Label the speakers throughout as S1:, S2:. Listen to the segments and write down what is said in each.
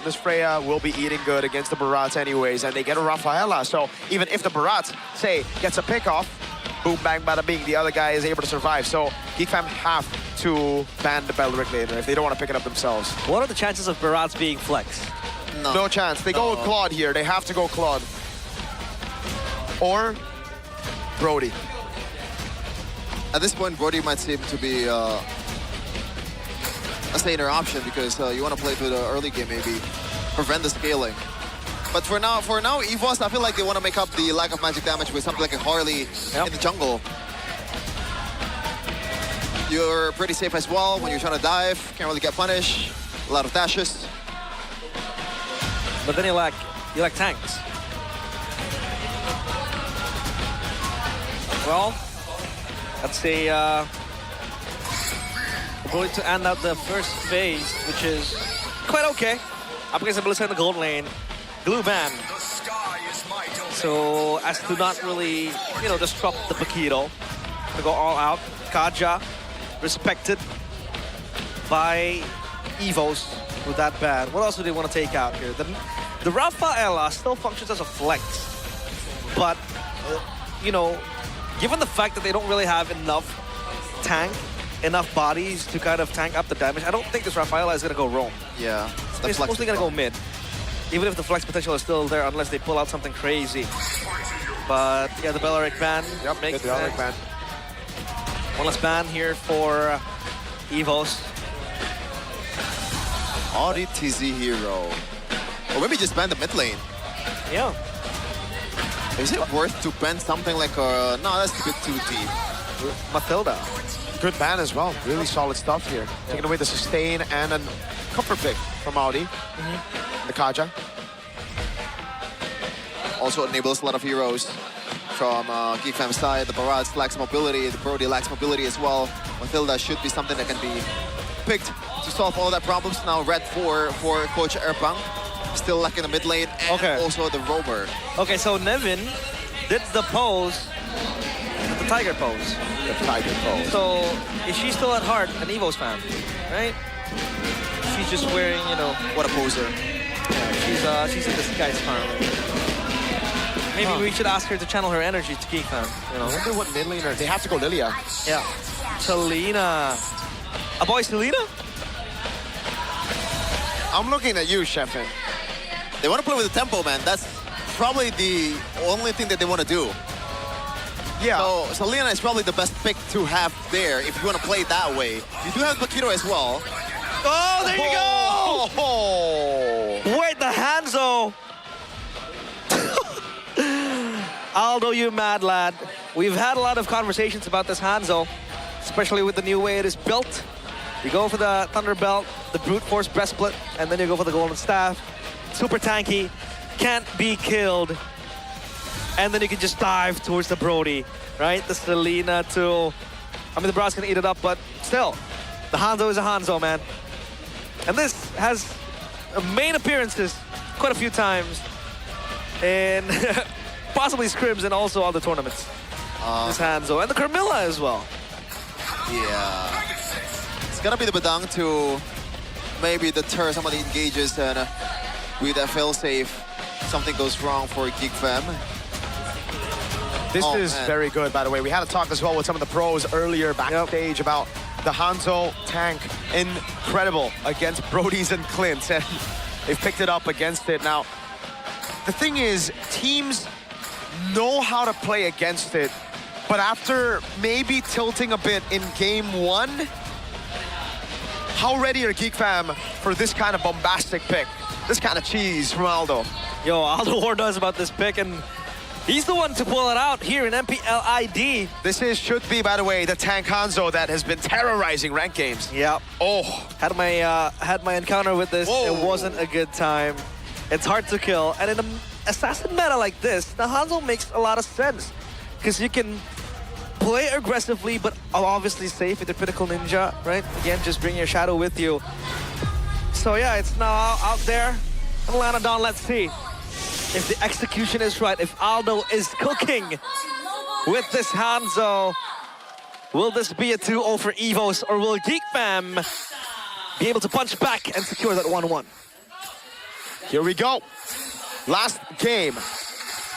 S1: This Freya will be eating good against the Barat anyways, and they get a Rafaela. So even if the Barat, say, gets a pick-off, boom, bang, bada, bing, the other guy is able to survive. So GEEK fam have to ban the Belric later if they don't want to pick it up themselves.
S2: What are the chances of Barats being flexed?
S1: No chance. They go with Claude here. They have to go Claude. Or Brody.
S3: At this point, Brody might seem to be a saner option because you want to play through the early game, maybe prevent the scaling. But for now, EVOS, I feel like they want to make up the lack of magic damage with something like a Harley in the jungle. You're pretty safe as well when you're trying to dive. Can't really get punished. A lot of dashes.
S2: But then you lack tanks. Well, let's say we're going to end out the first phase, which is quite okay. Up against the Blue in the gold lane. Glue ban. So as to not really, disrupt the Paquito. To go all out. Kaja, respected by EVOS with that ban. What else do they want to take out here? The Rafaela still functions as a flex. But, given the fact that they don't really have enough bodies to kind of tank up the damage, I don't think this Rafaela is going to go roam.
S3: Yeah.
S2: It's mostly going to go mid. Even if the flex potential is still there, unless they pull out something crazy. But, yeah, the Belric ban makes
S1: the Belric ban.
S2: One less ban here for EVOS.
S3: Audi TZ hero. Or maybe just ban the mid lane.
S2: Yeah.
S3: Is it worth to ban something like a... No, that's a bit too deep.
S2: Matilda.
S1: Good ban as well. Really solid stuff here. Taking away the sustain and a comfort pick from Audi. The Kaja.
S3: Also enables a lot of heroes from GEEK fam's side. The Barat lacks mobility. The Brody lacks mobility as well. Matilda should be something that can be picked to solve all that problems. Now red for Coach Erpang. Still lacking the mid lane and also the roamer.
S2: Okay, so Nevin did the pose, the tiger pose.
S1: The tiger pose.
S2: So is she still at heart an EVOS fan, right? She's just wearing,
S3: What a poser.
S2: Yeah, she's in disguise farm. Maybe we should ask her to channel her energy to GEEK fam.
S1: I wonder what mid laner. They have to go Lilia.
S2: Yeah. Selena. A boy Selena?
S1: I'm looking at you, Sheffin.
S3: They want to play with the tempo, man. That's probably the only thing that they want to do.
S1: Yeah.
S3: So Selena is probably the best pick to have there if you want to play it that way. You do have Paquito as well.
S2: Oh, there you go!
S1: Oh.
S2: Wait, the Hanzo! Aldo, you mad lad. We've had a lot of conversations about this Hanzo, especially with the new way it is built. You go for the Thunder Belt, the Brute Force Breastplate, and then you go for the Golden Staff. Super tanky, can't be killed. And then you can just dive towards the Brody, right? The Selena too. I mean, the Brat's gonna eat it up, but still, the Hanzo is a Hanzo, man. And this has main appearances quite a few times in possibly scrims and also other tournaments. This Hanzo and the Carmilla as well.
S3: Yeah. It's gonna be the Badang to maybe deter some of the engages and with that failsafe, something goes wrong for GEEK fam.
S1: This is very good, by the way. We had a talk as well with some of the pros earlier backstage about the Hanzo tank. Incredible against Brodies and Clint, and they've picked it up against it. Now, the thing is, teams know how to play against it, but after maybe tilting a bit in game one, how ready are GEEK fam for this kind of bombastic pick? This kind of cheese from Aldo.
S2: Yo, Aldo War knows about this pick, and he's the one to pull it out here in MPLID.
S1: This should be, by the way, the tank Hanzo that has been terrorizing ranked games.
S2: Yeah.
S1: Oh.
S2: Had my encounter with this.
S1: Whoa.
S2: It wasn't a good time. It's hard to kill. And in an assassin meta like this, the Hanzo makes a lot of sense. Because you can play aggressively, but obviously safe with the critical ninja, right? Again, just bring your shadow with you. So yeah, it's now out there. Melanodon, let's see if the execution is right, if Aldo is cooking with this Hanzo. Will this be a 2-0 for EVOS, or will GEEK fam be able to punch back and secure that 1-1?
S1: Here we go. Last game,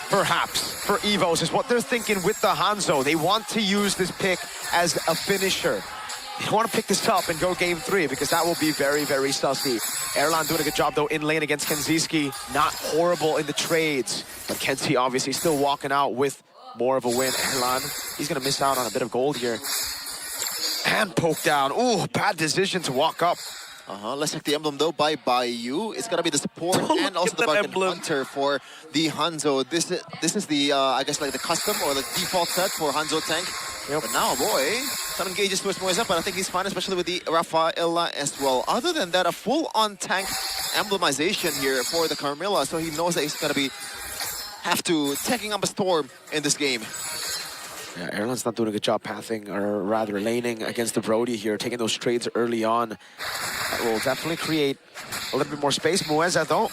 S1: perhaps, for EVOS is what they're thinking with the Hanzo. They want to use this pick as a finisher. They want to pick this up and go game 3 because that will be very, very sussy. Erlan doing a good job though in lane against Kenziski. Not horrible in the trades, but Kenzie obviously still walking out with more of a win. Erlan, he's going to miss out on a bit of gold here. And poke down. Ooh, bad decision to walk up.
S3: Let's check the emblem though by Bayou. It's gonna be the support and also the bargain hunter for the Hanzo. This is the I guess like the custom or the default set for Hanzo tank. Yep. But now, boy, some engages towards Moisa, but I think he's fine, especially with the Rafaela as well. Other than that, a full-on tank emblemization here for the Carmilla, so he knows that he's gonna have to taking up a storm in this game.
S1: Yeah, Erlan's not doing a good job pathing, or rather laning against the Brody here, taking those trades early on. That will definitely create a little bit more space. Moeza, though,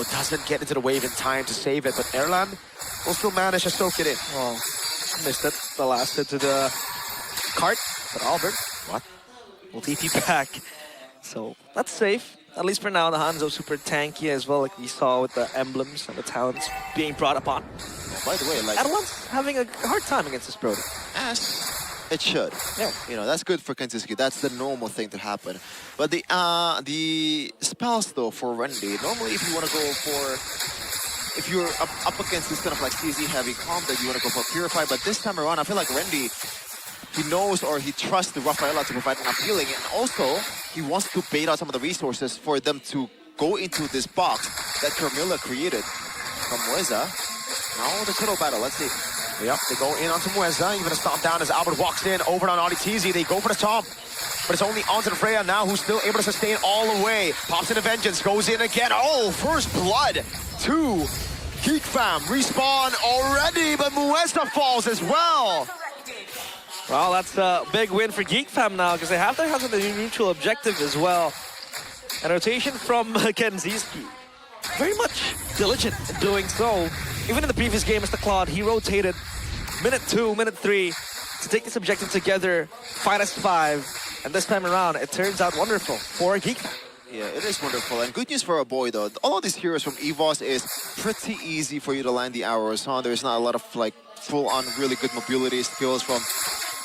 S1: doesn't get into the wave in time to save it, but Erlan will still manage to soak it in.
S2: Oh, missed it. The last hit to the cart, but Albert, will TP back. So that's safe. At least for now, the Hanzo super tanky as well, like we saw with the emblems and the talents being brought upon.
S3: By the way, like
S2: Adelant's having a hard time against this Brody.
S3: As it should.
S2: Yeah.
S3: You know, that's good for Kenziski. That's the normal thing to happen. But the spells though for Randy, normally if you want to go for, if you're up against this kind of like CZ heavy comp, that you want to go for Purify. But this time around, I feel like Randy, he knows or he trusts the Rafaela to provide enough healing, and also he wants to bait out some of the resources for them to go into this box that Carmilla created from Moeza. Now the turtle battle, let's see.
S1: Yep, they go in onto Moeza, even a stomp down as Albert walks in, over on Auditizi. They go for the stomp, but it's only onto the Freya now, who's still able to sustain all the way. Pops into Vengeance, goes in again. Oh, first blood to GEEK fam. Respawn already, but Moeza falls as well.
S2: Well, that's a big win for GEEK fam now, because they have their hands on the neutral objective as well. And rotation from Kenziski. Very much diligent in doing so. Even in the previous game, Mr. Claude, he rotated minute 2, minute 3 to take this objective together, fight as 5. And this time around, it turns out wonderful for GEEK.
S3: Yeah, it is wonderful. And good news for our boy, though. All of these heroes from EVOS is pretty easy for you to land the arrows, huh? There's not a lot of, like, full-on really good mobility skills from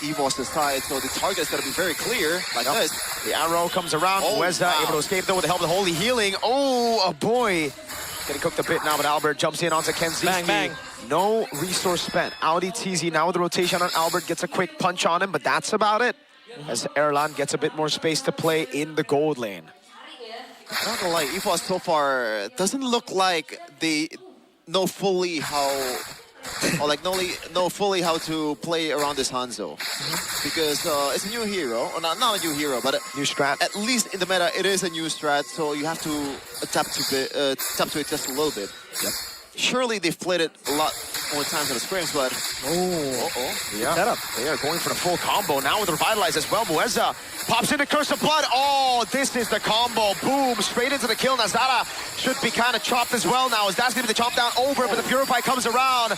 S3: EVOS' side, so the target is going to be very clear, like this.
S1: The arrow comes around. Moeza able to escape, though, with the help of the Holy Healing. Oh, boy. Getting cooked a bit now, but Albert jumps in onto Kenziski.
S2: Bang, bang.
S1: No resource spent. Audi TZ now with the rotation on Albert, gets a quick punch on him, but that's about it. As Erlan gets a bit more space to play in the gold lane.
S3: I'm not gonna lie, EVOS so far doesn't look like they know fully how, or like know fully how to play around this Hanzo. Because it's a new hero, or not a new hero, but
S1: new strat.
S3: At least in the meta, it is a new strat, so you have to adapt to it just a little bit.
S1: Yep.
S3: Surely they've played it a lot more times in the scrims, but
S1: Yeah, setup. They are going for the full combo now with Revitalize as well. Moeza pops into Curse of Blood. Oh, this is the combo. Boom, straight into the kill. Nazara should be kind of chopped as well now, as that's going to be the chop down over, but the Purify comes around.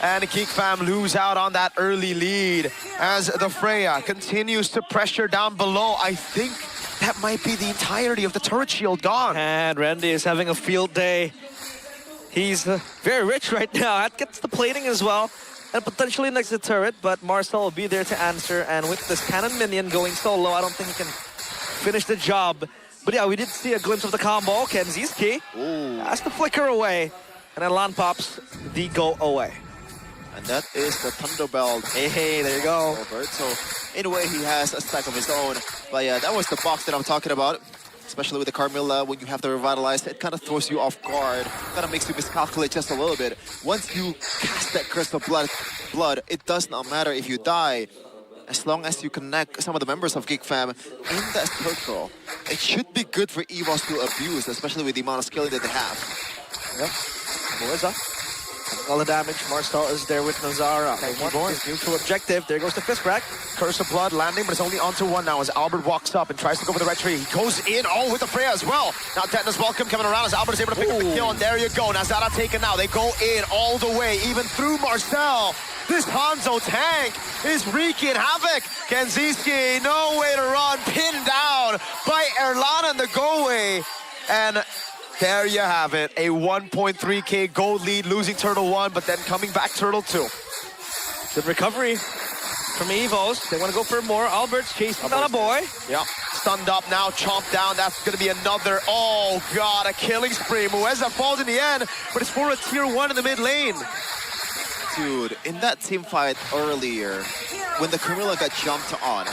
S1: And GEEK fam lose out on that early lead as the Freya continues to pressure down below. I think that might be the entirety of the turret shield gone.
S2: And Randy is having a field day. He's very rich right now. That gets the plating as well. And potentially next to the turret, but Marcel will be there to answer. And with this cannon minion going so low, I don't think he can finish the job. But yeah, we did see a glimpse of the combo. Kenziski has to flicker away. And then Lan pops the go away.
S3: And that is the Thunderbelt.
S2: Hey, there you go.
S3: Albert. So, in a way, he has a stack of his own. But yeah, that was the box that I'm talking about. Especially with the Carmilla, when you have to revitalize, it kind of throws you off guard. Kind of makes you miscalculate just a little bit. Once you cast that Crystal Blood, it does not matter if you die. As long as you connect some of the members of GEEK fam in that circle, it should be good for EVOS to abuse, especially with the amount of skilling that they have.
S2: Yep. Moeza. All the damage. Marcel is there with Nazara. They want his neutral objective. There goes the fist rack.
S1: Curse of Blood landing, but it's only onto one now as Albert walks up and tries to go for the red tree. He goes in, with the Freya as well. Now Tetanus Welcome coming around as Albert is able to pick up the kill, and there you go. Nazara taken now. They go in all the way, even through Marcel. This Hanzo tank is wreaking havoc. Kenziski, no way to run, pinned down by Erlan and the go away. And There you have it. A 1.3K gold lead, losing Turtle 1, but then coming back Turtle 2.
S2: Good recovery from EVOS. They want to go for more. Albert's chasing down a boy.
S1: Yep. Stunned up now, chomped down. That's going to be another, oh God, a killing spree. Mueza falls in the end, but it's for a tier 1 in the mid lane.
S3: Dude, in that team fight earlier, when the Camilla got jumped on,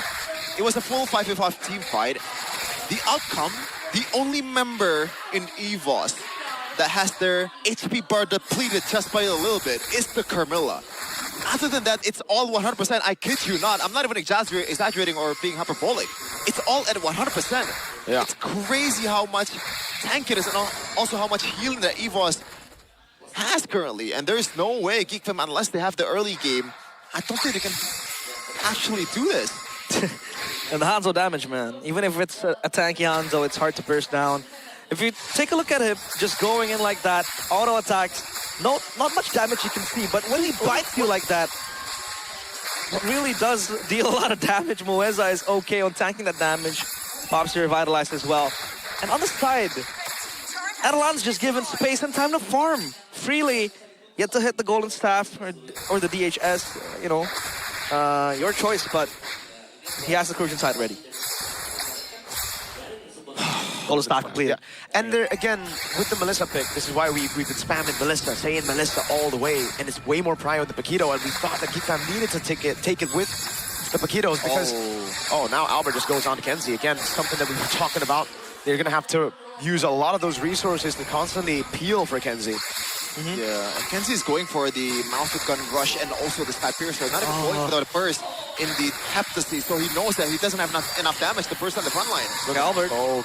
S3: it was a full 5v5 team fight. The outcome, the only member in EVOS that has their HP bar depleted just by a little bit is the Carmilla. Other than that, it's all 100%. I kid you not. I'm not even exaggerating or being hyperbolic. It's all at 100%.
S1: Yeah.
S3: It's crazy how much tank it is and also how much healing that EVOS has currently. And there's no way GEEK, unless they have the early game, I don't think they can actually do this.
S2: And the Hanzo damage, man. Even if it's a tanky Hanzo, it's hard to burst down. If you take a look at him, just going in like that, auto attacks, not much damage you can see, but when he bites you like that, it really does deal a lot of damage. Mueza is okay on tanking that damage. Pops to revitalize as well. And on the side, Adelan's just given space and time to farm freely, yet to hit the golden staff or the DHS, you know, your choice, but he has the Crucian side ready. Golden staff completed.
S1: Yeah. And there, again, with the Melissa pick, this is why we've been spamming Melissa, saying Melissa all the way, and it's way more prio than the Paquito, and we thought that GEEK needed to take it with the Paquitos because, now Albert just goes on to Kenzie. Again, something that we were talking about. They're going to have to use a lot of those resources to constantly peel for Kenzie.
S3: Yeah, and Kenzie is going for the mouth gun rush and also the Sky Piercer, not even going without a burst in the Heptasy, so he knows that he doesn't have enough damage to burst on the front line.
S2: Look, Albert.
S1: Oh,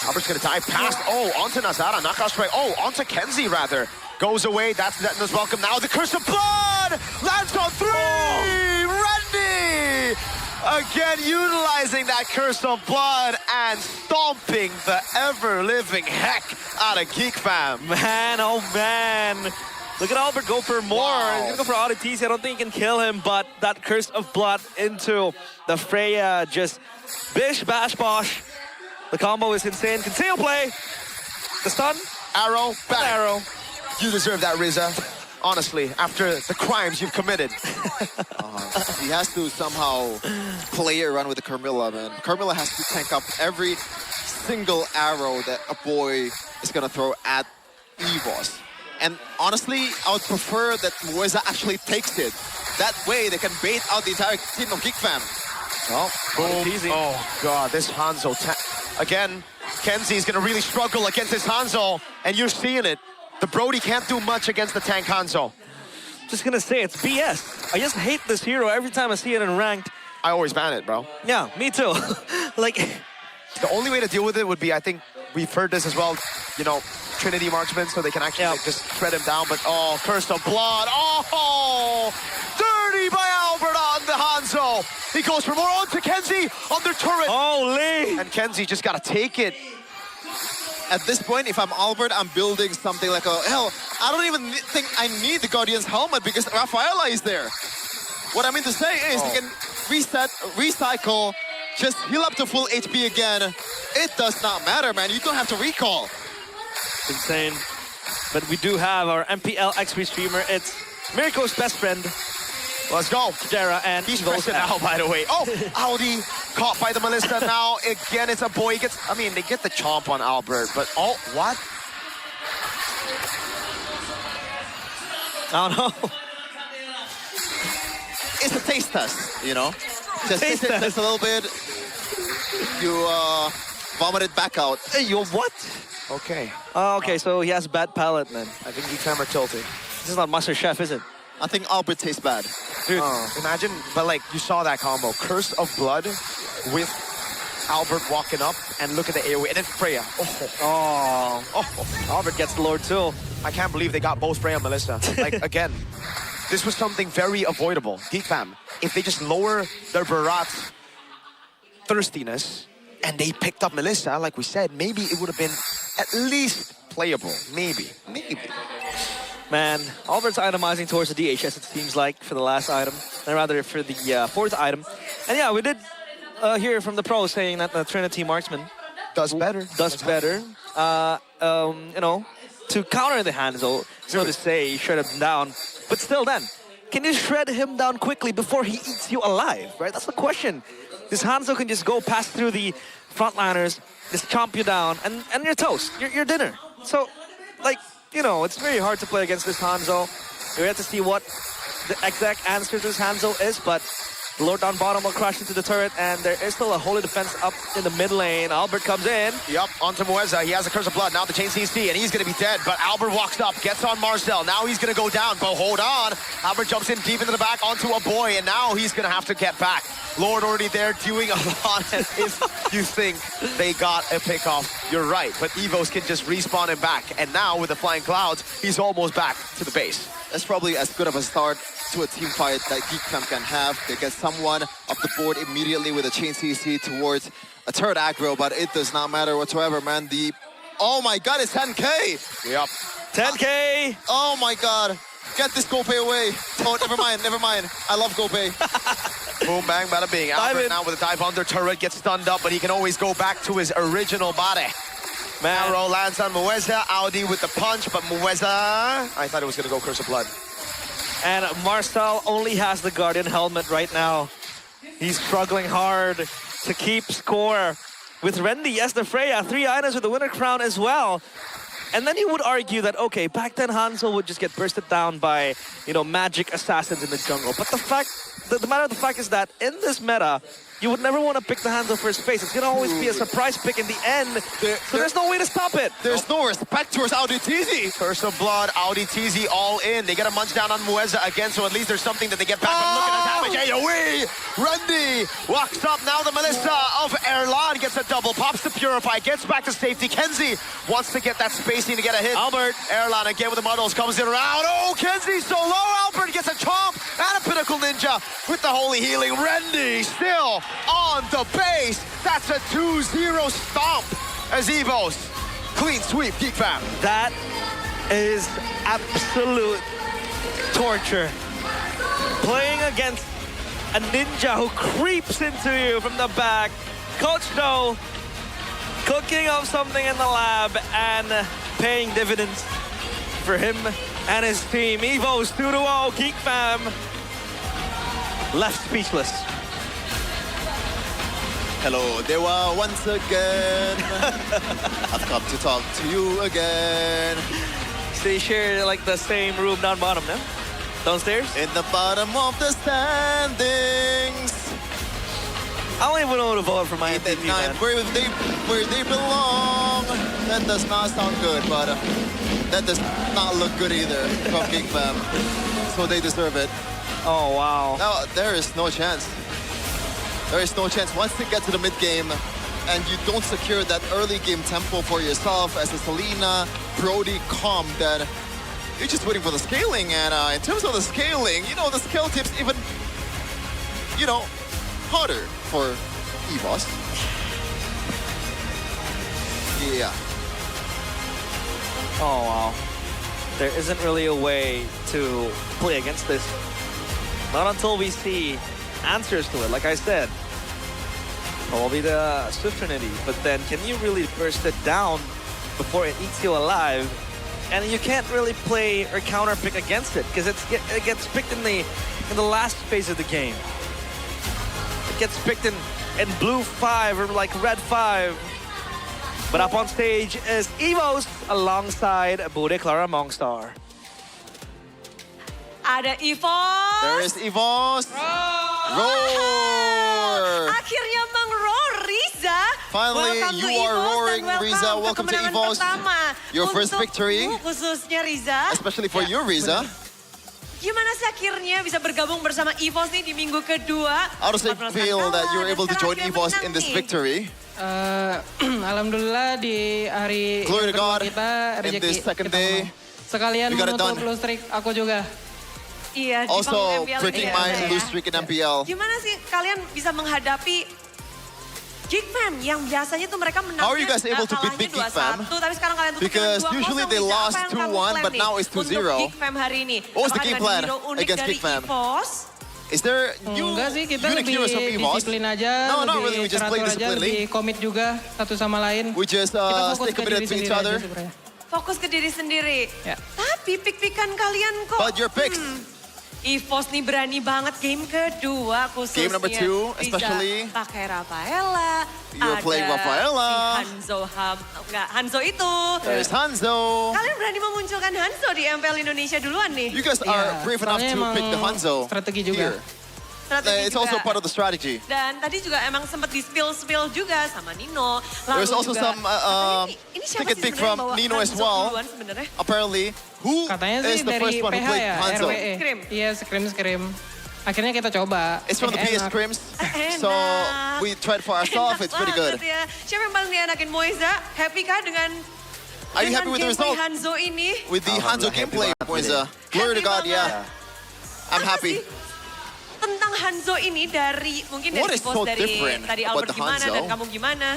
S1: Albert's going to dive past. Oh, onto Nazara, knockout strike. Oh, onto Kenzie, rather. Goes away, that's Netna's welcome. Now the Curse of Blood lands on 3! Randy! Again, utilizing that Curse of Blood and stomping the ever-living heck out of GEEK fam.
S2: Man, oh man. Look at Albert go for more.
S3: Wow.
S2: He's gonna go for Auditisi. I don't think he can kill him, but that Curse of Blood into the Freya, just bish, bash, bosh. The combo is insane. Conceal play. The stun.
S1: Arrow, back.
S2: Arrow.
S1: You deserve that, Riza. Honestly, after the crimes you've committed.
S3: He has to somehow play around with the Carmilla, man. Carmilla has to tank up every single arrow that a boy is gonna throw at EVOS. And honestly, I would prefer that Mueza actually takes it. That way, they can bait out the entire team of GEEK fam.
S1: Oh, boom. Oh, God, this Hanzo. Again, Kenzie's going to really struggle against this Hanzo, and you're seeing it. The Brody can't do much against the tank Hanzo.
S2: Just gonna say, it's BS. I just hate this hero every time I see it in ranked.
S1: I always ban it, bro.
S2: Yeah, me too. Like,
S1: the only way to deal with it would be, I think, we've heard this as well, you know, Trinity marksman, so they can actually like, just shred him down. But, oh, Curse of Blood. Oh, dirty by Albert on the Hanzo. He goes for more on to Kenzie on their turret.
S2: holy!
S1: And Kenzie just got to take it.
S3: At this point, if I'm Albert, I'm building something like a... Hell, I don't even think I need the Guardian's helmet because Rafaela is there. What I mean to say is he can reset, recycle, just heal up to full HP again. It does not matter, man. You don't have to recall.
S2: Insane. But we do have our MPL XP streamer. It's Mirko's best friend,
S1: Let's go.
S2: Dara, and
S1: He's stressing out, by the way. Oh, Audi caught by the Melissa now. Again, it's a boy. He gets, I mean, they get the chomp on Albert, but oh, what?
S2: I don't know.
S3: It's a taste test, you know? Just
S2: Taste
S3: taste it
S2: test.
S3: just a little bit. You vomit it back out.
S2: Hey, you what?
S1: Okay.
S2: Oh, okay, so he has bad palate, man.
S1: I think GEEK fam are tilted.
S2: This is not Master Chef, is it?
S3: I think Albert tastes bad.
S1: Dude, imagine, but like, you saw that combo. Curse of Blood with Albert walking up, and look at the AoE, and then Freya.
S2: Albert gets the Lord too.
S1: I can't believe they got both Freya and Melissa. Like, again, this was something very avoidable. GEEK fam, if they just lower their Barat's thirstiness, and they picked up Melissa, like we said, maybe it would have been at least playable. Maybe.
S2: Man, Albert's itemizing towards the DHS, it seems like, for the last item. Or rather, for the fourth item. And yeah, we did hear from the pros saying that the Trinity Marksman
S1: Does better.
S2: does better. you know, to counter the Hanzo, so to say, shred him down. But still then, can you shred him down quickly before he eats you alive, right? That's the question. This Hanzo can just go past through the frontliners, just chomp you down, and you're toast. You're dinner. So, like, you know, it's very hard to play against this Hanzo. We have to see what the exact answer to this Hanzo is, but the Lord down bottom will crash into the turret, and there is still a holy defense up in the mid lane. Albert comes in.
S1: Yep, onto Mueza. He has a Curse of Blood. Now the chain CC, and he's going to be dead. But Albert walks up, gets on Marcel. Now he's going to go down, but hold on. Albert jumps in deep into the back onto a boy, and now he's going to have to get back. Lord already there doing a lot. And if you think they got a pick off, you're right. But EVOS can just respawn him back. And now with the Flying Clouds, he's almost back to the base.
S3: That's probably as good of a start to a team fight that GEEK can have. They get someone off the board immediately with a chain CC towards a turret aggro, but it does not matter whatsoever, man. Oh my god, it's 10K!
S1: Yep.
S2: 10K!
S3: Oh my god. Get this Gopay away. Oh, never mind, never mind. I love Gopay.
S1: Boom, bang, bada bing. Albert now with a dive under turret, gets stunned up, but he can always go back to his original body. Arrow lands on Mueza. Audi with the punch, but Mueza, I thought it was going to go Curse of Blood.
S2: And Marcel only has the Guardian helmet right now. He's struggling hard to keep score. With Rendy, yes, the Freya, 3 items with the winner crown as well. And then you would argue that, okay, back then Hanzo would just get bursted down by, you know, magic assassins in the jungle. But the matter of the fact is that in this meta, you would never want to pick the Hanzo first phase. It's going to always be a surprise pick in the end. So there's no way to stop it.
S3: There's no respect towards Audi TZ.
S1: Curse of Blood, Audi TZ all in. They get a munch down on Mueza again, so at least there's something that they get back. But look at the damage. AoE! Randy walks up. Now the Melissa of Erlan gets a double. Pops to Purify. Gets back to safety. Kenzie wants to get that spacing to get a hit.
S2: Albert.
S1: Erlan again with the muddles. Comes in around. Oh, Kenzie so low. Albert gets a chomp. And a Pinnacle Ninja with the Holy Healing. Randy still on the base. That's a 2-0 stomp as EVOS. Clean sweep, Geek Fam.
S2: That is absolute torture. Playing against a ninja who creeps into you from the back. Coach No cooking up something in the lab and paying dividends for him and his team. EVOS 2-0, Geek Fam left speechless.
S3: Hello, Dewa, once again. I've come to talk to you again.
S2: So you share like the same room down bottom, no? Downstairs?
S3: In the bottom of the standings.
S2: I don't even know who to vote for my MVP, man.
S3: Where they belong. That does not sound good, but that does not look good either from Geek Fam. So they deserve it.
S2: Oh, wow.
S3: No, there is no chance. There is no chance. Once they get to the mid-game and you don't secure that early game tempo for yourself as a Selena, Brody comp, then you're just waiting for the scaling. And in terms of the scaling, you know, the scale tips even, you know, harder for EVOS. Yeah.
S2: Oh, wow. There isn't really a way to play against this. Not until we see answers to it. Like I said, probably the Swift Trinity, but then can you really burst it down before it eats you alive? And you can't really play or counter pick against it because it gets picked in the last phase of the game. It gets picked in blue 5 or like red 5. But up on stage is EVOS alongside Bude Clara Mongstar.
S4: Ada EVOS.
S3: There is EVOS. Roar!
S4: Akhirnya mengroar, Riza.
S3: Finally,
S4: Welcome
S3: you
S4: to
S3: are
S4: EVOS
S3: roaring,
S4: and
S3: Riza. Welcome to
S4: kemenangan
S3: EVOS.
S4: pertama.
S3: Your first
S4: Untuk
S3: victory.
S4: Khususnya Riza.
S3: Especially for you, Riza.
S4: Gimana sih akhirnya bisa bergabung bersama EVOS nih di minggu kedua?
S3: How does it feel that you're able to join EVOS in this victory?
S5: Alhamdulillah di hari
S3: Glory to God,
S5: kita
S3: in this second
S5: kita
S3: day,
S5: sekalian
S3: we got it
S5: menutup
S3: done.
S5: blue streak aku juga.
S4: Iya, di
S3: Also,
S4: panggung MPL
S3: breaking
S4: ini
S3: my
S4: ya.
S3: blue streak in MPL.
S4: Gimana sih kalian bisa menghadapi GEEK Fam yang biasanya tuh mereka menangnya
S3: How are you guys able to beat big GEEK Fam?
S4: tapi sekarang kalian tutup
S3: Because
S4: dengan 2-0.
S3: usually they
S4: Riza,
S3: lost
S4: apa yang kamu
S3: 2-1,
S4: plan
S3: but
S4: nih
S3: now it's 2-0.
S4: Untuk GEEK Fam hari ini.
S3: What was the
S4: Apakah
S3: game
S4: dengan
S3: plan
S4: hero unik
S3: against
S4: dari
S3: GEEK Fam?
S4: EVOS?
S3: Is there new
S5: Enggak sih, kita
S3: unique
S5: lebih
S3: heroes from EVOS?
S5: disiplin aja,
S3: No, not really. We
S5: lebih
S3: just play
S5: teratur aja,
S3: disciplinedly.
S5: lebih komit juga satu sama lain.
S3: We just
S5: Kita fokus
S3: stay
S5: ke
S3: committed
S5: diri
S3: to each
S5: sendiri
S3: other.
S5: aja sebenarnya.
S4: Fokus ke diri sendiri.
S5: Ya.
S4: Tapi pick-pickan kalian kok.
S3: But your picks.
S4: EVOS nih berani banget game kedua khususnya.
S3: Game number 2, especially.
S4: Bisa pakai Rafaela.
S3: You're playing Rafaela.
S4: Si Hanzo itu.
S3: There's Hanzo.
S4: Kalian berani memunculkan Hanzo di MPL Indonesia duluan nih.
S3: You guys are brave enough
S5: soalnya
S3: to pick the
S5: emang
S3: Hanzo
S5: strategi juga.
S3: here.
S4: Strategi
S3: It's also
S4: juga.
S3: part of the strategy.
S4: Dan tadi juga emang sempat di-spill juga sama Nino. Lalu
S3: There's also
S4: juga,
S3: some
S4: ini siapa
S3: ticket
S4: sih
S3: pick
S4: sebenarnya
S3: from
S4: yang bawa
S3: Nino as
S4: Hanzo
S3: well.
S4: duluan sebenarnya?
S3: Apparently, who
S5: Katanya
S3: is
S5: sih
S3: the
S5: dari
S3: first one who
S5: PH
S3: played
S5: ya,
S3: Hanzo?
S5: RWE.
S4: Scrim.
S5: Iya, scrim. Akhirnya kita coba.
S3: It's from the PS
S5: Enak.
S3: scrims,
S4: Enak.
S3: so we tried for ourselves.
S4: Enak
S3: It's pretty good.
S4: banget ya. Siapa yang paling dianakin Moiza? Happy kah dengan
S3: Are you happy with the
S4: gameplay
S3: result?
S4: Hanzo ini?
S3: With the Hanzo
S6: Alhamdulillah,
S3: gameplay,
S6: happy banget
S3: Moiza. Glory to
S4: Happy
S3: God, yeah.
S4: banget.
S3: I'm
S4: Apa
S3: happy.
S4: sih tentang Hanzo ini dari mungkin
S3: What
S4: dari
S3: is
S4: post
S3: so
S4: dari
S3: different
S4: tadi
S3: about
S4: Albert
S3: the
S4: gimana
S3: Hanzo?
S4: dan kamu gimana?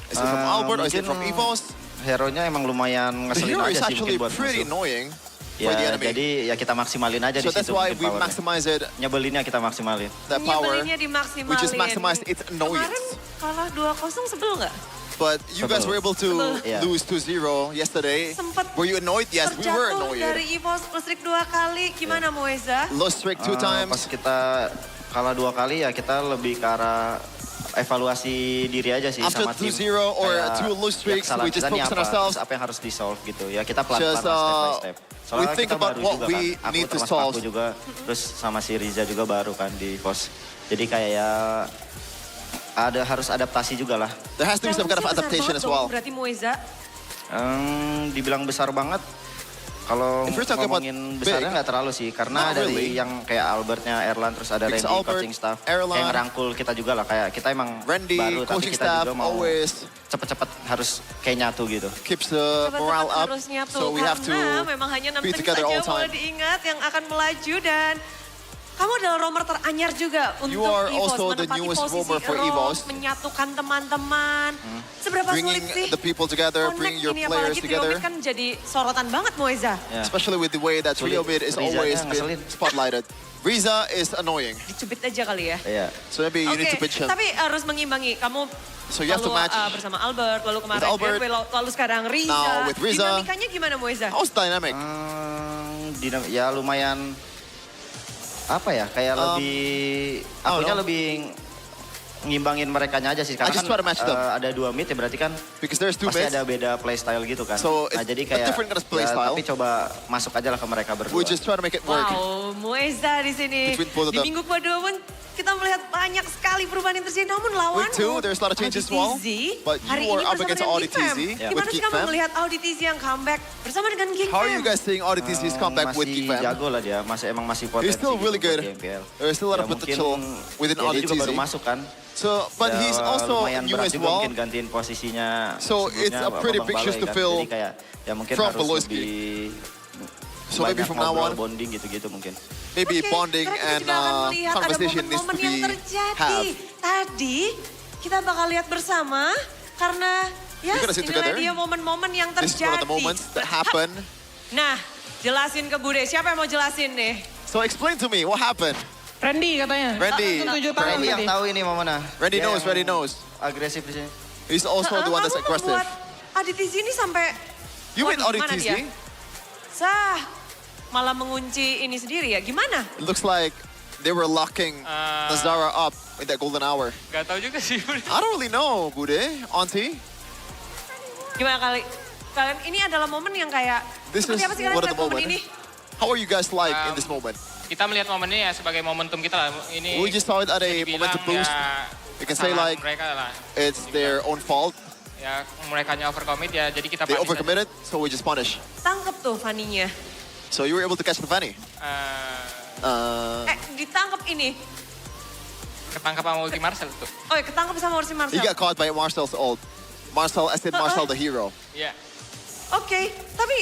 S3: Is it from Albert or is it from
S6: mungkin
S3: EVOS?
S6: Hero-nya emang lumayan
S3: The
S6: ngeselin
S3: hero is
S6: aja sih
S3: actually
S6: mungkin buat
S3: pretty
S6: musuh.
S3: annoying for the
S6: Ya,
S3: enemy.
S6: jadi ya kita maksimalin aja
S3: So
S6: di
S3: that's
S6: situ
S3: why
S6: mungkin
S3: we
S6: powernya.
S3: maximize it,
S6: Nyebelinnya kita maksimalin.
S3: that power.
S4: Nyebelinnya dimaksimalin.
S3: We just maximized its
S4: Kemarin
S3: annoyance.
S4: kalah 2-0 sebel nggak?
S3: But you guys
S6: Sebel.
S3: were able to
S6: Yeah.
S3: lose 2-0 yesterday.
S4: Sempat
S3: Were you annoyed? Yes, we were
S4: terjatuh dari
S3: annoyed.
S4: EVOS listrik 2 kali. Gimana Moeza?
S3: Lost streak 2
S6: Pas
S3: times.
S6: kita kalah 2 kali ya kita lebih ke arah evaluasi diri aja sih
S3: After
S6: sama tim.
S3: 2-0 or
S6: Kayak,
S3: 2 lose streaks,
S6: kesalahan
S3: we just
S6: kita nih
S3: focus on
S6: apa,
S3: ourselves.
S6: terus apa yang harus di-solve gitu. Ya kita pelan-pelan
S3: Just,
S6: lah, step by step.
S3: we
S6: Soalnya
S3: think
S6: kita
S3: about
S6: baru
S3: what
S6: juga
S3: we
S6: kan. Aku
S3: need to
S6: termasuk
S3: solve.
S6: aku juga, terus sama si Riza juga baru kan di pos. Jadi kayak ya harus adaptasi juga lah.
S3: There has to be some kind of
S4: Challenge-nya besar
S3: adaptation
S4: banget
S3: as well.
S4: dong, berarti Moeza.
S6: Dibilang besar banget. Kalau
S3: If you're talking about
S6: ngomongin besarnya
S3: big,
S6: nggak terlalu sih, karena
S3: not really.
S6: dari yang kayak Albertnya, Erlan, terus ada
S3: Because
S6: Randy,
S3: Albert,
S6: coaching staff,
S3: Erlan,
S6: yang ngerangkul kita juga lah. Kayak kita emang
S3: Randy,
S6: baru, tapi
S3: coaching
S6: kita
S3: staff,
S6: juga mau
S3: always
S6: cepet-cepet harus kayak nyatu gitu.
S3: keeps the
S4: Cepat-cepat
S3: morale up.
S4: harus nyatu,
S3: So we have to
S4: karena memang hanya 6
S3: be
S4: tim
S3: together all
S4: saja
S3: the
S4: boleh
S3: time.
S4: diingat yang akan melaju dan kamu adalah romer teranyar juga untuk
S3: You are
S4: EVOS,
S3: also the
S4: menempati
S3: newest
S4: posisi
S3: romer for
S4: roam,
S3: EVOS.
S4: menyatukan teman-teman. Seberapa
S3: Bringing
S4: sulit sih
S3: the people together,
S4: connect
S3: bringing your
S4: ini,
S3: players
S4: apalagi
S3: together.
S4: Trio Mid kan jadi sorotan banget Moeza.
S6: Ya.
S3: Especially with the way that
S6: Sulit.
S3: Trio Mid is
S6: Rizanya
S3: always
S6: ngeselin.
S3: been spotlighted. Riza is annoying,
S4: Dicubit aja kali ya.
S6: Iya.
S3: so maybe you need to
S4: Oke,
S3: pitch him.
S4: tapi harus mengimbangi. Kamu
S3: So you have to
S4: lalu,
S3: match
S4: bersama Albert, lalu kemarin
S3: with Albert,
S4: Greenway, lalu sekarang Riza.
S3: now with Riza.
S4: Dinamikanya gimana Moeza?
S3: How's dynamic?
S6: Ya lumayan apa ya, kayak lebih akunya
S3: no.
S6: lebih ngimbangin mereka aja sih, karena
S3: just
S6: kan
S3: try to match them.
S6: ada 2 mid ya, berarti kan
S3: Because there's 2
S6: pasti
S3: mids.
S6: ada beda playstyle gitu kan.
S3: So,
S6: Nah
S3: it's
S6: jadi
S3: a
S6: kayak
S3: different kind of play
S6: ya,
S3: style.
S6: tapi coba masuk aja lah ke mereka berdua.
S3: We just try to make it work.
S4: Wow, Moeza di sini.
S3: Between both of
S4: Di
S3: them.
S4: minggu kedua pun kita melihat banyak sekali perubahan yang terjadi. Namun lawanmu,
S3: Week 2, there's a lot of changes as well.
S4: Audi TZ,
S3: But you
S4: hari
S3: are
S4: ini
S3: up
S4: bersama
S3: against
S4: dengan
S3: Audi
S4: Geek Fam.
S3: TZ
S6: Yeah.
S4: Gimana
S3: with
S4: sih
S3: Geek
S4: kamu
S3: Fam.
S4: melihat Audi TZ yang comeback bersama dengan Geek
S3: How are
S4: Fam?
S3: you guys seeing Audi TZ's comeback with
S6: masih
S3: Geek Fam?
S6: jago lah dia, masih potensi.
S3: He's still really
S6: gitu buat
S3: good.
S6: di MPL.
S3: There's still a lot of
S6: Ya,
S3: potential
S6: mungkin,
S3: within
S6: ya,
S3: Audi
S6: dia juga
S3: TZ.
S6: baru masuk kan.
S3: So, but
S6: Ya,
S3: he's also
S6: lumayan
S3: new
S6: berat
S3: as
S6: juga
S3: well.
S6: mungkin gantiin posisinya.
S3: So, it's
S6: sebelumnya
S3: a pretty
S6: Babang
S3: big shoes
S6: Balai
S3: to
S6: kan.
S3: fill
S6: Jadi kayak ya mungkin
S3: from
S6: harus
S3: Pelosi.
S6: lebih
S3: So maybe
S6: banyak
S3: from now
S6: ngobrol,
S3: on,
S6: bonding gitu-gitu mungkin.
S3: maybe
S4: Oke,
S3: bonding
S4: karena kita
S3: and
S4: juga akan melihat ada
S3: conversation needs to
S4: momen-momen yang
S3: be
S4: terjadi.
S3: have.
S4: Tadi kita bakal lihat bersama karena ya
S3: We're gonna sit
S4: inilah
S3: together.
S4: dia momen-momen yang
S3: This is one of
S4: terjadi.
S3: the moments that happen.
S4: Nah, jelasin ke Bude. Siapa yang mau jelasin nih?
S3: So explain to me what happened.
S5: Randy katanya.
S3: Randy.
S5: Langsung 7 tahun
S6: Randy yang
S5: berarti.
S6: tahu ini mana.
S3: Randy
S6: Dia
S3: knows,
S6: yang
S3: Randy knows.
S6: Agresif di sini.
S3: He's also the one that's
S4: Kamu
S3: aggressive.
S4: membuat Audi TZ ini sampai...
S3: You mean
S4: Waduh,
S3: Audi
S4: gimana
S3: TZ?
S4: dia? Sah, malah mengunci ini sendiri ya. Gimana?
S3: It looks like they were locking Nazara up in that golden hour.
S7: Gak tahu juga sih.
S3: I don't really know, Bude, Auntie.
S4: Gimana kalian ini adalah momen yang kayak...
S3: This is
S4: seperti apa sih kalian
S3: one of
S4: lihat
S3: the
S4: momen
S3: moment.
S4: ini?
S3: How are you guys like in this moment?
S7: Kita melihat momen ini ya sebagai momentum kita lah. Ini
S3: We just saw it at a
S7: dibilang
S3: momentum boost.
S7: ya
S3: You can say
S7: kesalahan
S3: like
S7: mereka lah.
S3: it's their own fault.
S7: Ya mereka overcommit ya jadi kita
S3: They
S7: punish aja.
S3: overcommitted, so we just punish.
S4: Tangkep tuh Fanny-nya.
S3: So you were able to catch the Fanny.
S4: Ditangkep ini.
S7: Ketangkap sama ulti Marcel tuh.
S4: Oh ya, ketangkep sama Orsi
S3: He
S4: Marcel.
S3: got caught by Marcel's ult. Marcel, as in Marcel the hero.
S7: Iya.
S4: Oke, tapi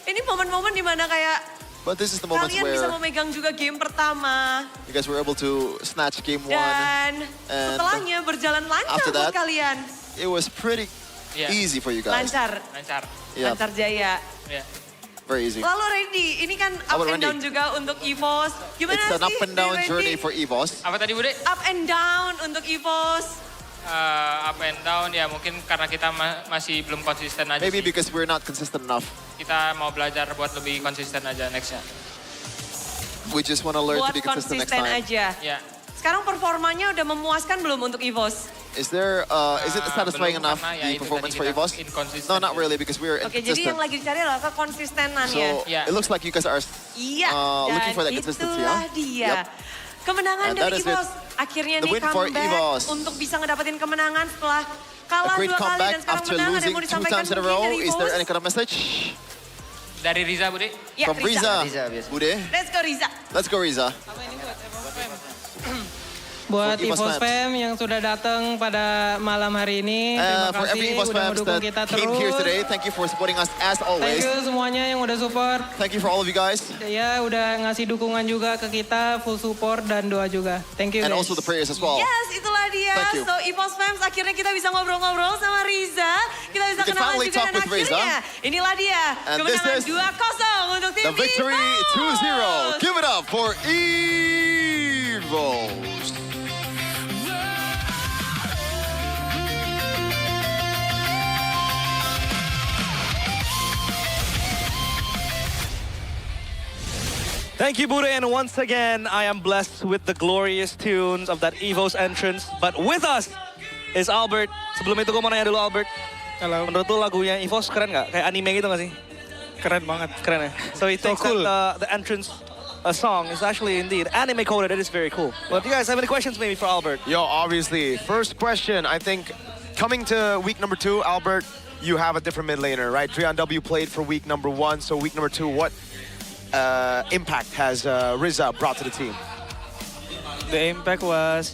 S4: ini momen-momen dimana kayak
S3: But this is the moments
S4: kalian bisa
S3: where
S4: memegang juga game pertama.
S3: you guys were able to snatch game 1.
S4: Dan
S3: and
S4: setelahnya berjalan lancar
S3: after
S4: buat
S3: that,
S4: kalian.
S3: It was pretty
S7: Iya.
S3: easy for you guys.
S4: Lancar,
S7: Lancar.
S3: Yeah.
S4: lancar jaya.
S7: Iya.
S3: Very easy.
S4: Lalu Randy, ini kan
S3: How
S4: up
S3: about
S4: and down
S3: Randy?
S4: juga untuk EVOS. Gimana
S3: It's an
S4: sih
S3: up and down
S4: Randy?
S3: journey for EVOS.
S7: Apa tadi Bude?
S4: Up and down untuk EVOS.
S7: Up and down ya mungkin karena kita masih belum konsisten aja
S3: Maybe
S7: sih.
S3: because we're not consistent enough.
S7: Kita mau belajar buat lebih konsisten aja nextnya.
S3: We just want to learn to
S4: Buat
S3: be consistent next
S4: konsisten
S3: time.
S4: aja.
S7: Ya.
S4: Sekarang performanya udah memuaskan belum untuk EVOS?
S3: Is it satisfying
S7: belum,
S3: enough,
S7: karena ya
S3: the
S7: itu
S3: performance
S7: tadi
S3: for
S7: kita
S3: EVOS?
S7: inconsistent.
S3: No, not really, because we're
S4: Oke, jadi yang
S3: inconsistent.
S4: lagi dicari adalah kekonsistenannya.
S3: So
S7: Yeah.
S3: it looks like you guys are
S4: Iya,
S3: looking for that
S4: dan
S3: consistency,
S4: itulah
S3: huh?
S4: dia.
S3: Yep.
S4: Kemenangan
S3: And that
S4: dari
S3: is it.
S4: EVOS. Akhirnya
S3: The
S4: nih
S3: win for
S4: comeback
S3: EVOS.
S4: untuk bisa ngedapetin kemenangan setelah
S3: A
S4: kalah
S3: great
S4: 2 kali
S3: comeback
S4: dan sekarang
S3: after
S4: menang. Ada
S3: losing
S4: yang mau
S3: 2
S4: disampaikan
S3: times in a
S4: mungkin
S3: row.
S4: dari
S3: Is there
S4: EVOS?
S3: any kind of message?
S7: Dari Riza Bude?
S4: Ya,
S3: From Riza.
S6: Riza, biasa.
S3: Bude.
S4: Let's go Riza.
S3: Let's go, Riza.
S5: Buat
S3: For EVOS
S5: EVOS
S3: fans.
S5: fam yang sudah datang pada malam hari ini, terima
S3: For every
S5: kasih
S3: EVOS
S5: udah
S3: fans
S5: mendukung
S3: that
S5: kita
S3: came here
S5: terus.
S3: today, thank you for supporting us as
S5: Thank
S3: always.
S5: you semuanya yang udah support.
S3: Thank you for all of you guys.
S5: Ya udah ngasih dukungan juga ke kita, full support dan doa juga. Thank you
S3: And
S5: guys.
S3: also the prayers as well.
S4: Yes, itulah dia.
S3: Thank you.
S4: So EVOS fans akhirnya kita bisa ngobrol-ngobrol sama Riza. Kita bisa
S3: We can
S4: kenalan
S3: finally
S4: juga
S3: talk
S4: dan
S3: with Riza.
S4: akhirnya inilah dia.
S3: And this
S4: Kemenangan
S3: is
S4: 2-0 untuk tim
S3: The victory
S4: EVOS.
S3: 2-0. Give it up for EVOS.
S2: Thank you, Bude, and once again, I am blessed with the glorious tunes of that EVOS entrance. But with us is Albert. Sebelum itu gue mau nanya dulu, Albert.
S5: Halo.
S2: Menurut lu lagunya EVOS keren nggak? Kayak anime gitu nggak sih?
S5: Keren banget.
S2: Keren ya? So he thinks
S5: cool.
S2: that the entrance song is actually indeed anime coded. It is very cool. But do you guys have any questions maybe for Albert?
S1: Yo, obviously, first question, I think, coming to week number 2, Albert, you have a different mid laner, right? Trion W played for week number 1, so week number 2, what impact has Riza brought to the team?
S5: The impact was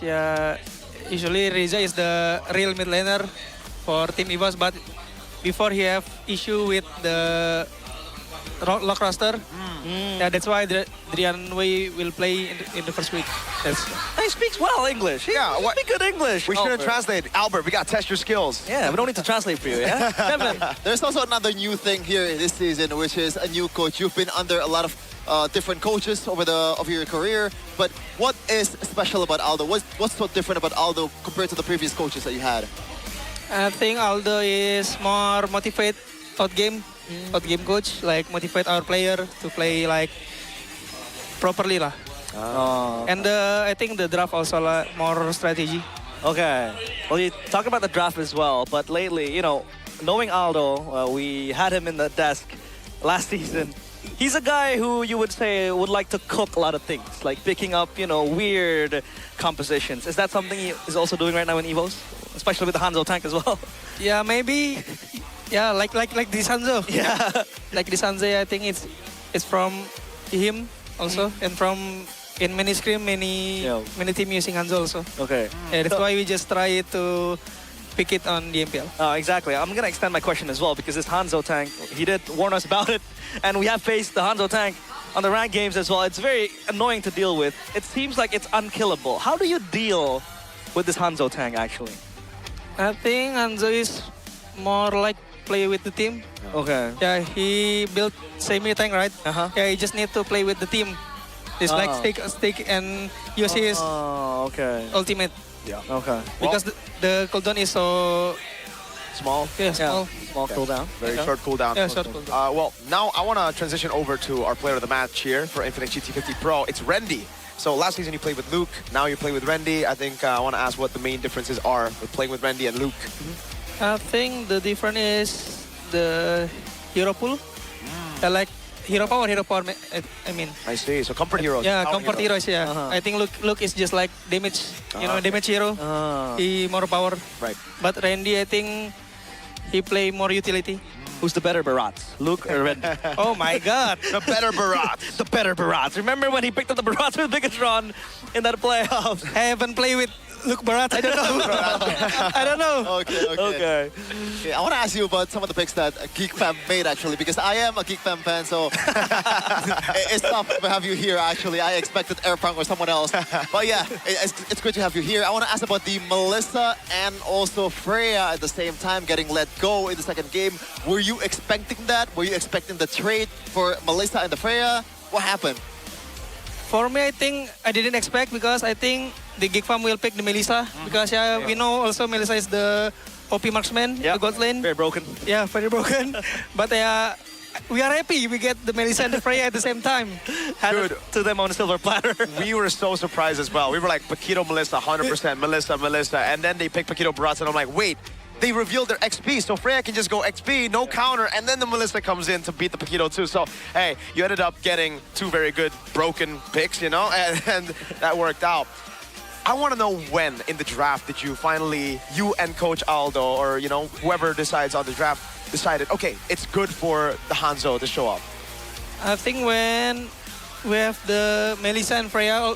S5: usually Riza is the real mid laner for Team EVOS, but before he have issue with the lock roster, that's why Drian Wei will play in the first week.
S2: He speaks well English.
S1: Yeah,
S2: He speaks good English.
S1: We shouldn't
S2: Albert.
S1: translate. Albert, we got to test your skills.
S2: Yeah, we don't need to translate for you, yeah? Devin.
S3: There's also another new thing here this season, which is a new coach. You've been under a lot of different coaches over your career, but what is special about Aldo? What's so different about Aldo compared to the previous coaches that you had?
S5: I think Aldo is more motivate out game coach, like motivate our player to play like properly lah.
S2: Oh,
S5: And I think the draft also more strategy.
S2: okay. Well, you talk about the draft as well, but lately, you know, knowing Aldo, we had him in the desk last season. He's a guy who you would say would like to cook a lot of things, like picking up, you know, weird compositions. Is that something he is also doing right now in EVOS? Especially with the Hanzo tank as well.
S5: Yeah, maybe. Yeah, like this Hanzo.
S2: Yeah.
S5: Like this Hanzo, I think it's from him also, and from in many scrim, many team using Hanzo also.
S2: Okay.
S5: Yeah, that's why we just try to pick it on the MPL.
S2: Exactly. I'm gonna extend my question as well because this Hanzo tank, he did warn us about it, and we have faced the Hanzo tank on the ranked games as well. It's very annoying to deal with. It seems like it's unkillable. How do you deal with this Hanzo tank actually?
S5: I think Hanzo is more like play with the team.
S2: Okay.
S5: Yeah, he built semi tank, right?
S2: Uh-huh.
S5: Yeah, he just need to play with the team. It's like stick and use his
S2: Oh, okay.
S5: ultimate
S1: Yeah.
S2: Okay.
S5: because the cooldown is so
S1: Small.
S5: small.
S2: Small cooldown.
S1: Very short cooldown.
S5: Yeah, short cooldown.
S1: Well, now I want to transition over to our player of the match here for Infinite GT50 Pro. It's Rendy. So last season you played with Luke, now you play with Rendy. I think I want to ask what the main differences are with playing with Rendy and Luke.
S5: I think the difference is the hero pool. I like hero power, I mean.
S1: I see. So comfort heroes.
S5: Yeah,
S1: power
S5: comfort heroes, yeah. I think Luke is just like damage, damage hero. He more power.
S1: Right.
S5: But Randy, I think he play more utility.
S2: Who's the better Barats? Luke or Rendy?
S5: Oh my God.
S1: The better Barat.
S2: The better Barats. Remember when he picked up the Barats with Bigatron in that playoffs?
S5: I haven't played with look Barat. I don't know. I don't know.
S3: Okay. I want to ask you about some of the picks that Geek Fam made actually, because I am a Geek Fam fan, so it's tough to have you here actually. I expected Airpunk or someone else, but yeah, it's great to have you here. I want to ask about the Melissa and also Freya at the same time getting let go in the second game. Were you expecting that? Were you expecting the trade for Melissa and the Freya? What happened?
S5: For me, I think I didn't expect because I think the Geek Farm will pick the Melissa because we know also Melissa is the OP marksman, the gold lane.
S2: Very broken.
S5: Yeah, very broken. But we are happy we get the Melissa and the Freya at the same time.
S2: Handed to them on a silver platter.
S1: We were so surprised as well. We were like, Paquito, Melissa, 100%, Melissa. And then they picked Paquito Barats, and I'm like, wait, they revealed their XP, so Freya can just go XP, no counter, and then the Melissa comes in to beat the Paquito too. So, hey, you ended up getting two very good broken picks, you know, and that worked out. I want to know when in the draft did you finally, you and Coach Aldo, or, you know, whoever decides on the draft, decided, okay, it's good for the Hanzo to show up?
S5: I think when we have the Melissa and Freya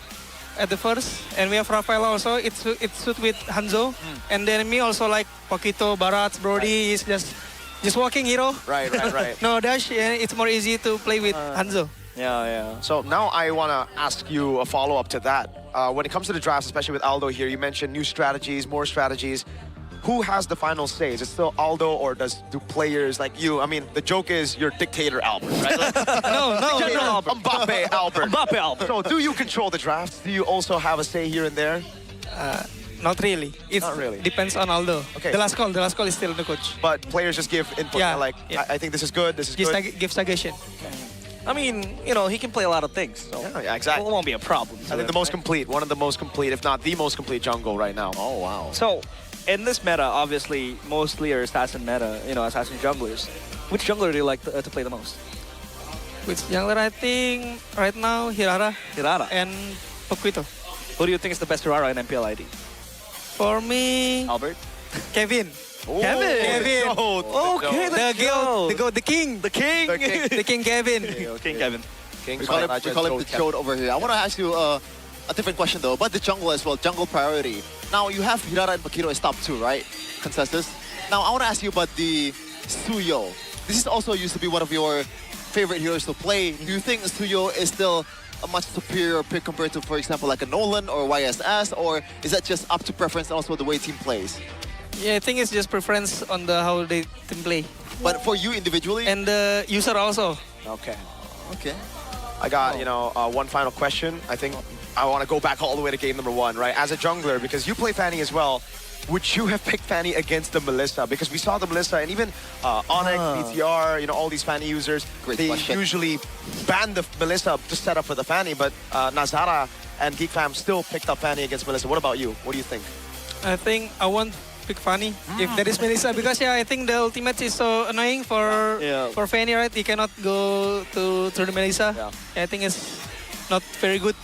S5: at the first, and we have Rafael also, it suit with Hanzo. And then me also like Paquito, Barats, Brody is just walking hero.
S1: Right.
S5: No dash, it's more easy to play with Hanzo.
S2: Yeah.
S1: So now I want to ask you a follow-up to that. When it comes to the drafts, especially with Aldo here, you mentioned new strategies, more strategies. Who has the final say? Is it still Aldo, or do players like you? I mean, the joke is you're dictator Albert, right?
S5: No.
S1: Mbappe Albert. So do you control the drafts? Do you also have a say here and there?
S5: Not really. It
S1: Not really.
S5: depends on Aldo.
S1: Okay.
S5: The last call is still the coach.
S1: But players just give input.
S5: Yeah,
S1: Like,
S5: yeah.
S1: I think this is good, this is good.
S5: Give suggestion.
S2: I mean, you know, he can play a lot of things. So
S1: Yeah, exactly.
S2: it won't be a problem.
S1: I think the most complete, one of the most complete, if not the most complete jungle right now.
S3: Oh wow.
S2: So, in this meta, obviously, mostly are assassin meta, you know, assassin junglers. Which jungler do you like to play the most?
S5: Which jungler I think right now Hirara
S2: Hirara.
S5: and Paquito.
S2: Who do you think is the best Hirara in MPL ID?
S5: For me,
S2: Albert?
S5: Kevin.
S2: Kevin.
S1: Okay,
S5: The king.
S2: The king.
S5: The king Kevin.
S2: King Kevin.
S3: We call it the chode over here. I want to ask you a different question though, but the jungle as well, jungle priority. Now you have Hirara and Paquito as top 2, right? Consensus. Now I want to ask you about the Suyo. This is also used to be one of your favorite heroes to play. Do you think Suyo is still a much superior pick compared to, for example, like a Nolan or YSS, or is that just up to preference and also the way team plays?
S5: Yeah, I think it's just preference on how they team play.
S3: But for you individually?
S5: And the user also.
S1: Okay.
S3: Okay.
S1: I got, you know, one final question. I think I want to go back all the way to game number 1, right? As a jungler, because you play Fanny as well, would you have picked Fanny against the Melissa? Because we saw the Melissa and even Onyx, BTR, you know, all these Fanny users, they usually ban the Melissa to set up for the Fanny, but Nazara and Geek Fam still picked up Fanny against Melissa. What about you? What do you think?
S5: I think I won't pick Fanny if that is Melissa because I think the ultimate is so annoying for Fanny, right? He cannot go to the Melissa. I think it's not very good.